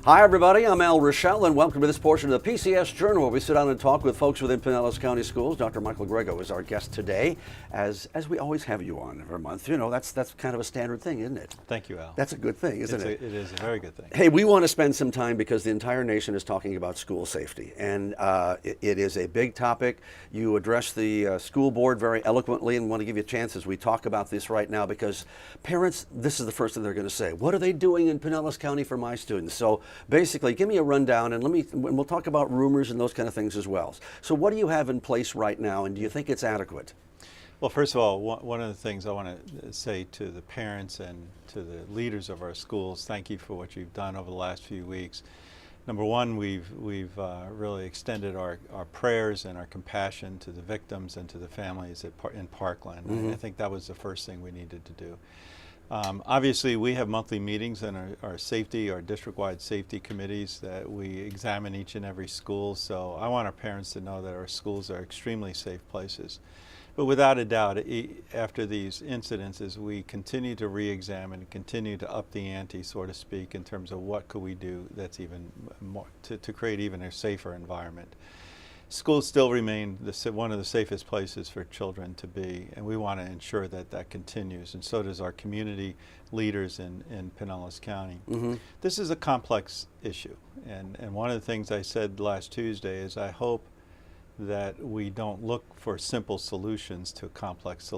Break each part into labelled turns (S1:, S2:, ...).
S1: Hi everybody, I'm Ruechel and welcome to this portion of the PCS Journal where we sit down and talk with folks within Pinellas County Schools. Dr. Michael Grego is our guest today, as we always have you on every month. You know, that's kind of a standard thing, isn't it?
S2: Thank you, Al.
S1: That's a good thing, isn't it?
S2: It is a very good thing.
S1: Hey, we want to spend some time because the entire nation is talking about school safety, and it is a big topic. You address the school board very eloquently, and want to give you a chance as we talk about this right now, because parents, this is the first thing they're going to say. What are they doing in Pinellas County for my students? So basically, give me a rundown, and we'll talk about rumors and those kind of things as well. So what do you have in place right now, and do you think it's adequate?
S2: Well, first of all, one of the things I want to say to the parents and to the leaders of our schools, thank you for what you've done over the last few weeks. Number one, we've really extended our prayers and our compassion to the victims and to the families in Parkland. Mm-hmm. I think that was the first thing we needed to do. Obviously, we have monthly meetings in our district-wide safety committees that we examine each and every school. So I want our parents to know that our schools are extremely safe places. But without a doubt, after these incidences, we continue to re-examine, continue to up the ante, so to speak, in terms of what could we do that's even more, to create even a safer environment. Schools still remain one of the safest places for children to be, and we want to ensure that that continues, and so does our community leaders in Pinellas County. Mm-hmm. This is a complex issue, and one of the things I said last Tuesday is I hope that we don't look for simple solutions to complex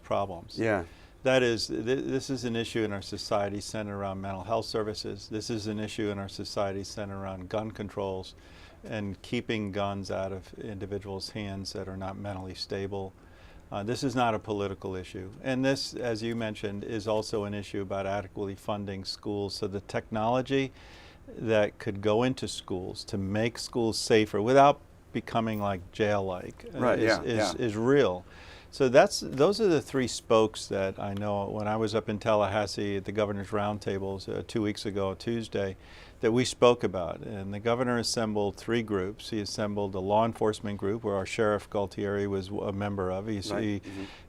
S2: problems. Yeah. That is, this is an issue in our society centered around mental health services. This is an issue in our society centered around gun controls and keeping guns out of individuals' hands that are not mentally stable. This is not a political issue. And this, as you mentioned, is also an issue about adequately funding schools. So the technology that could go into schools to make schools safer without becoming like jail-like is real. So those are the three spokes that I know. When I was up in Tallahassee at the Governor's Roundtables 2 weeks ago, Tuesday, that we spoke about. And the governor assembled three groups. He assembled a law enforcement group where our Sheriff Galtieri was a member of. He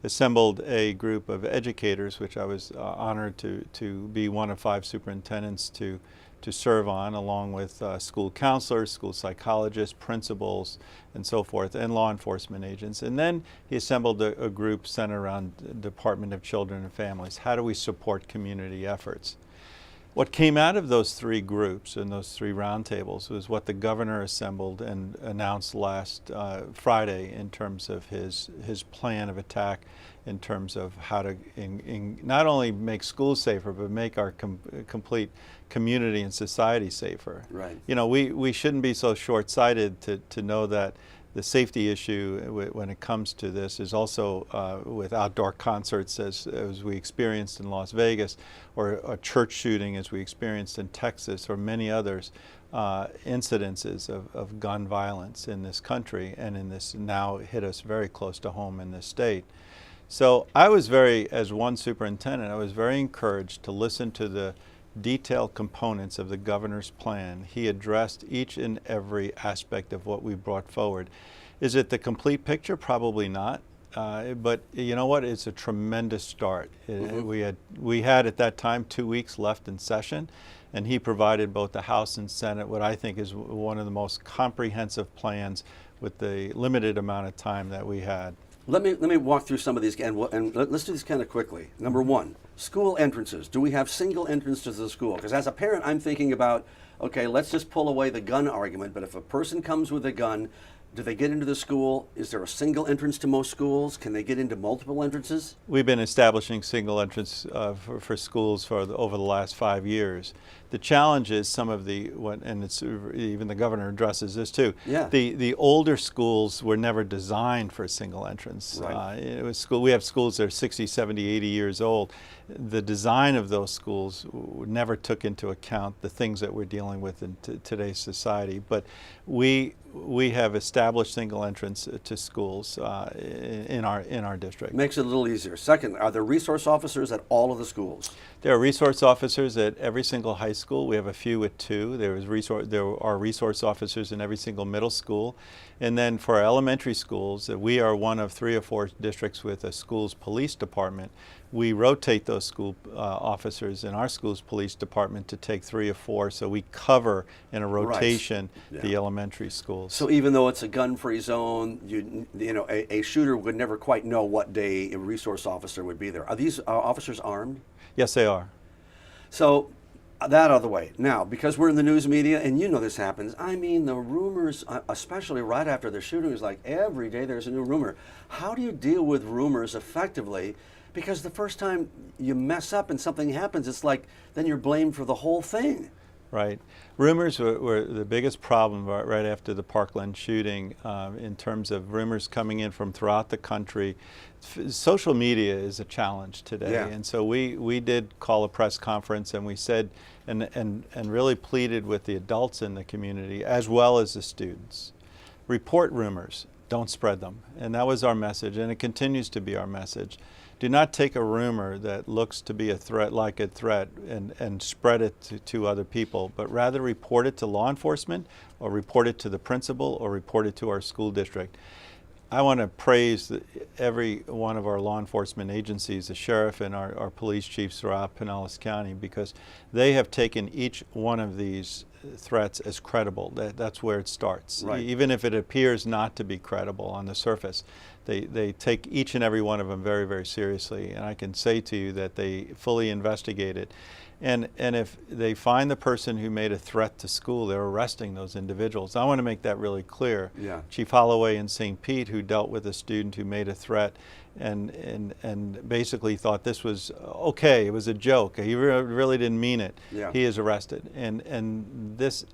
S2: assembled a group of educators, which I was honored to be one of 5 superintendents to serve on, along with school counselors, school psychologists, principals, and so forth, and law enforcement agents. And then he assembled a group centered around the Department of Children and Families. How do we support community efforts? What came out of those three groups and those three roundtables was what the governor assembled and announced last Friday in terms of his plan of attack, in terms of how to not only make schools safer, but make our complete community and society safer. Right. You know, we shouldn't be so short-sighted to know that the safety issue when it comes to this is also with outdoor concerts as we experienced in Las Vegas, or a church shooting as we experienced in Texas, or many others, incidences of gun violence in this country, and in this now hit us very close to home in this state. So I was as one superintendent, I was very encouraged to listen to the detailed components of the governor's plan. He addressed each and every aspect of what we brought forward. Is it the complete picture? Probably not. But you know what? It's a tremendous start. Mm-hmm. We had at that time 2 weeks left in session, and he provided both the House and Senate what I think is one of the most comprehensive plans with the limited amount of time that we had.
S1: Let me walk through some of these, and let's do this kind of quickly. Number one, school entrances. Do we have single entrances to the school? Because as a parent, I'm thinking about, okay, let's just pull away the gun argument, but if a person comes with a gun, do they get into the school? Is there a single entrance to most schools? Can they get into multiple entrances?
S2: We've been establishing single entrance for schools over the last 5 years. The challenge is and it's even the governor addresses this too. Yeah. The older schools were never designed for a single entrance. Right. We have schools that are 60, 70, 80 years old. The design of those schools never took into account the things that we're dealing with in today's society. But we have established single entrance to schools in our district.
S1: Makes it a little easier. Second, are there resource officers at all of the schools?
S2: There are resource officers at every single high school. We have a few with 2. There are resource officers in every single middle school. And then for our elementary schools, we are one of 3 or 4 districts with a school's police department. We rotate those school officers in our school's police department to take 3 or 4, so we cover in a rotation the elementary schools.
S1: So even though it's a gun-free zone, you know, a shooter would never quite know what day a resource officer would be there. Are these officers armed?
S2: Yes, they are.
S1: So that other way. Now, because we're in the news media, and you know this happens, I mean, the rumors, especially right after the shooting, is like every day there's a new rumor. How do you deal with rumors effectively? Because the first time you mess up and something happens, it's like then you're blamed for the whole thing.
S2: Right. Rumors were the biggest problem right after the Parkland shooting in terms of rumors coming in from throughout the country. Social media is a challenge today.
S1: Yeah.
S2: And so we did call a press conference, and we said and really pleaded with the adults in the community as well as the students. Report rumors, don't spread them. And that was our message, and it continues to be our message. Do not take a rumor that looks to be a threat, and spread it to other people, but rather report it to law enforcement, or report it to the principal, or report it to our school district. I want to praise every one of our law enforcement agencies, the sheriff and our police chiefs throughout Pinellas County, because they have taken each one of these threats as credible. That's where it starts.
S1: Right.
S2: Even if it appears not to be credible on the surface, they take each and every one of them very, very seriously. And I can say to you that they fully investigate it. And if they find the person who made a threat to school, they're arresting those individuals. I want to make that really clear.
S1: Yeah.
S2: Chief Holloway in St. Pete, who dealt with a student who made a threat and basically thought this was okay, it was a joke, he really didn't mean it.
S1: Yeah.
S2: He is arrested. And this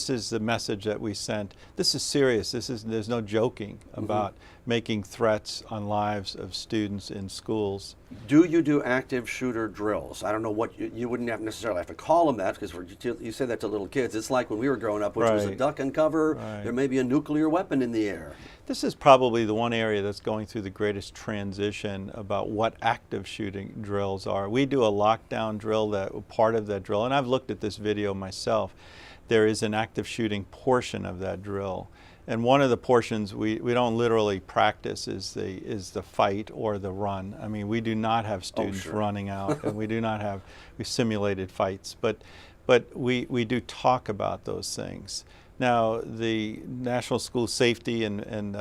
S2: is the message that we sent. This is serious. There's no joking about making threats on lives of students in schools.
S1: Do you do active shooter drills? I don't know what you wouldn't necessarily have to call them that, because you say that to little kids. It's like when we were growing up, which was a duck and cover.
S2: Right.
S1: There may be a nuclear weapon in the air.
S2: This is probably the one area that's going through the greatest transition about what active shooting drills are. We do a lockdown drill, part of that drill, and I've looked at this video myself. There is an active shooting portion of that drill. And one of the portions we don't literally practice is the fight or the run. I mean, we do not have students running out, and we simulated fights, but we do talk about those things. Now, the National School Safety and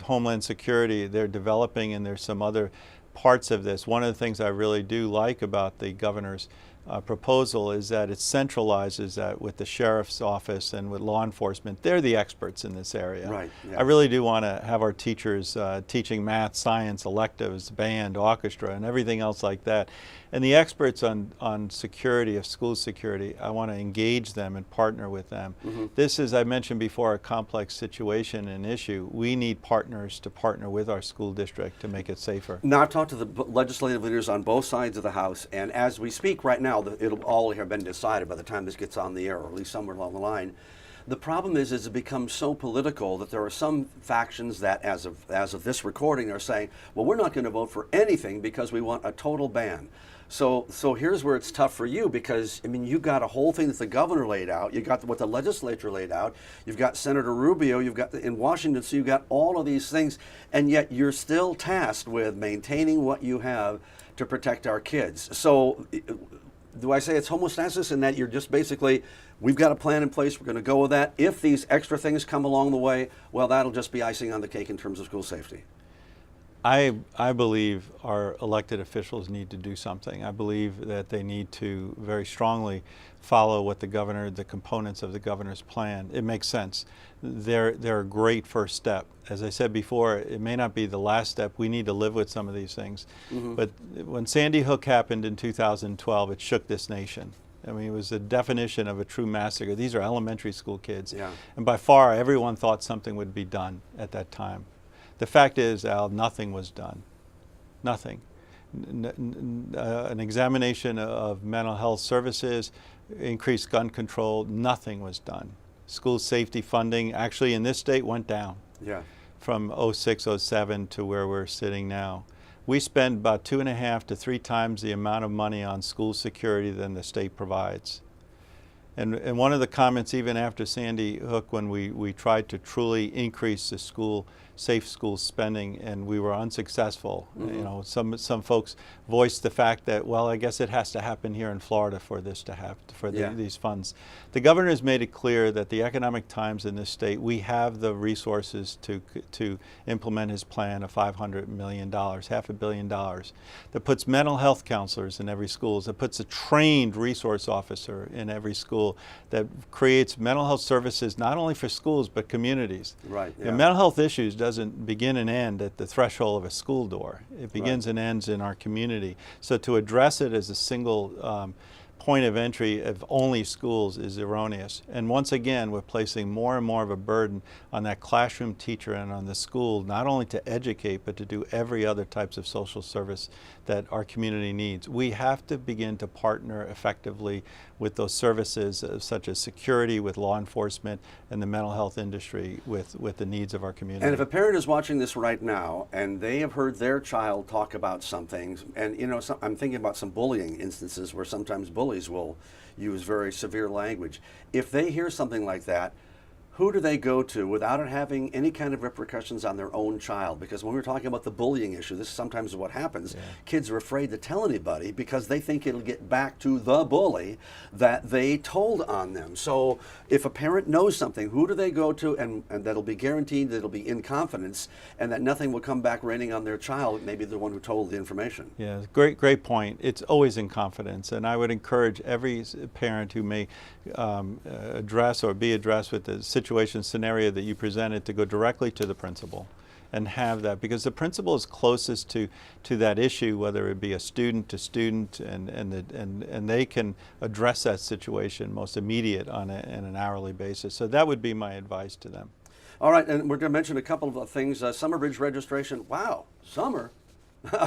S2: Homeland Security, they're developing, and there's some other parts of this. One of the things I really do like about the governor's proposal is that it centralizes that with the sheriff's office and with law enforcement. They're the experts in this area.
S1: Right. Yeah.
S2: I really do want to have our teachers teaching math, science, electives, band, orchestra, and everything else like that. And the experts on security, of school security, I want to engage them and partner with them. This is, I mentioned before, a complex situation and issue. We need partners to partner with our school district to make it safer.
S1: Now, I've talked to the legislative leaders on both sides of the House, and as we speak right now, it'll all have been decided by the time this gets on the air, or at least somewhere along the line. The problem is it becomes so political that there are some factions that, as of this recording, are saying, well, we're not going to vote for anything because we want a total ban. So here's where it's tough for you, because, I mean, you got a whole thing that the governor laid out, you got what the legislature laid out, you've got Senator Rubio, you've got in Washington, so you've got all of these things, and yet you're still tasked with maintaining what you have to protect our kids. So do I say it's homostasis in that you're just basically, we've got a plan in place, we're going to go with that. If these extra things come along the way, well, that'll just be icing on the cake in terms of school safety.
S2: I believe our elected officials need to do something. I believe that they need to very strongly follow what the components of the governor's plan. It makes sense. They're a great first step. As I said before, it may not be the last step. We need to live with some of these things. But when Sandy Hook happened in 2012, it shook this nation. I mean, it was the definition of a true massacre. These are elementary school kids. Yeah. And by far, everyone thought something would be done at that time. The fact is, Al, nothing was done. Nothing. An examination of mental health services, increased gun control, nothing was done. School safety funding actually in this state went down. Yeah. From 06, 07 to where we're sitting now. We spend about 2.5 to 3 times the amount of money on school security than the state provides. And one of the comments, even after Sandy Hook, when we tried to truly increase the safe school spending, and we were unsuccessful. You know, some folks voiced the fact that, well, I guess it has to happen here in Florida for this to happen, for these funds. The governor has made it clear that the economic times in this state, we have the resources to implement his plan of $500 million, $500 million, that puts mental health counselors in every school, that puts a trained resource officer in every school, that creates mental health services not only for schools but communities.
S1: Right. Yeah.
S2: The mental health issues doesn't begin and end at the threshold of a school door. It begins and ends in our community. So to address it as a single point of entry of only schools is erroneous. And once again, we're placing more and more of a burden on that classroom teacher and on the school, not only to educate, but to do every other types of social service that our community needs. We have to begin to partner effectively with those services such as security, with law enforcement, and the mental health industry with the needs of our community.
S1: And if a parent is watching this right now and they have heard their child talk about something, and you know, I'm thinking about some bullying instances where sometimes bullies will use very severe language. If they hear something like that, who do they go to without it having any kind of repercussions on their own child? Because when we're talking about the bullying issue, this is sometimes what happens. Yeah. Kids are afraid to tell anybody because they think it'll get back to the bully that they told on them. So if a parent knows something, who do they go to, and that'll be guaranteed that it'll be in confidence and that nothing will come back raining on their child, maybe the one who told the information?
S2: Yeah, great point. It's always in confidence, and I would encourage every parent who may address or be addressed with the situation scenario that you presented to go directly to the principal and have that, because the principal is closest to that issue, whether it be a student to student, and they can address that situation most immediate on an hourly basis. So that would be my advice to them.
S1: All right, and we're going to mention a couple of things. Summer Bridge registration. Wow, summer.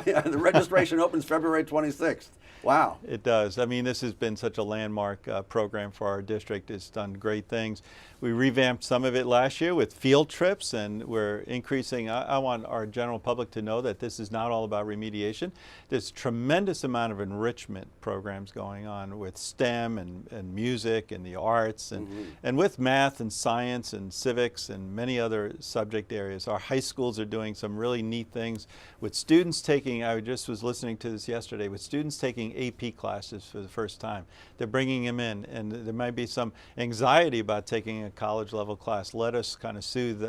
S1: Yeah, the registration opens February 26th. Wow.
S2: It does. I mean, this has been such a landmark program for our district. It's done great things. We revamped some of it last year with field trips, and we're increasing. I want our general public to know that this is not all about remediation. There's a tremendous amount of enrichment programs going on with STEM and music and the arts, and with math and science and civics and many other subject areas. Our high schools are doing some really neat things with students taking, I just was listening to this yesterday, with students taking AP classes for the first time. They're bringing them in, and there might be some anxiety about taking a college level class. Let us kind of soothe,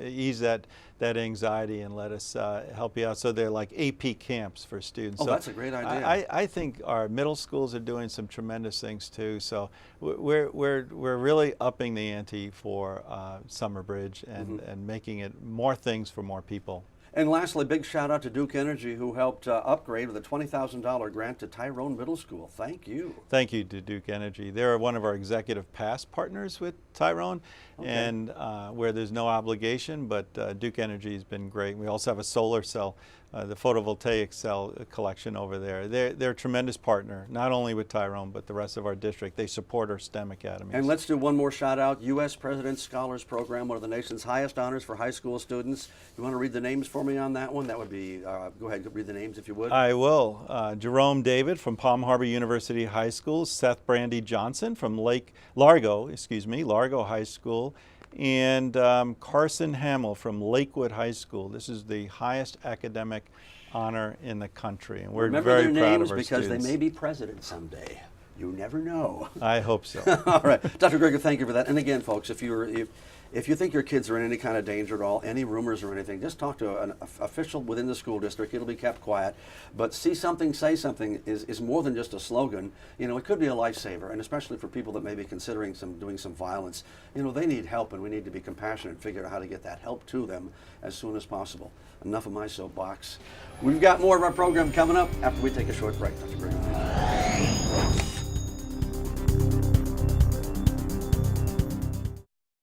S2: ease that anxiety, and let us help you out. So they're like AP camps for students.
S1: Oh,
S2: so
S1: that's a great idea.
S2: I think our middle schools are doing some tremendous things too. So we're really upping the ante for Summer Bridge and making it more things for more people.
S1: And lastly, big shout out to Duke Energy, who helped upgrade with a $20,000 grant to Tyrone Middle School. Thank you.
S2: Thank you to Duke Energy. They're one of our executive past partners with Tyrone, and where there's no obligation, but Duke Energy has been great. We also have a solar cell, the photovoltaic cell collection over there. They're a tremendous partner, not only with Tyrone, but the rest of our district. They support our STEM academies.
S1: And let's do one more shout out. U.S. President's Scholars Program, one of the nation's highest honors for high school students. You want to read the names for me on that one? That would be, go ahead, read the names if you would.
S2: I will. Jerome David from Palm Harbor University High School, Seth Brandy Johnson from Largo High School, and Carson Hamill from Lakewood High School. This is the highest academic honor in the country, and we're
S1: Remember
S2: very
S1: their
S2: proud
S1: names
S2: of our
S1: because
S2: students.
S1: they may be president someday. You never know.
S2: I hope so.
S1: All right, Dr. Grego, thank you for that. And again, folks, if you think your kids are in any kind of danger at all, any rumors or anything, just talk to an official within the school district. It'll be kept quiet. But see something, say something is more than just a slogan. You know, it could be a lifesaver, and especially for people that may be considering doing some violence. You know, they need help, and we need to be compassionate and figure out how to get that help to them as soon as possible. Enough of my soapbox. We've got more of our program coming up after we take a short break. Dr. Grego.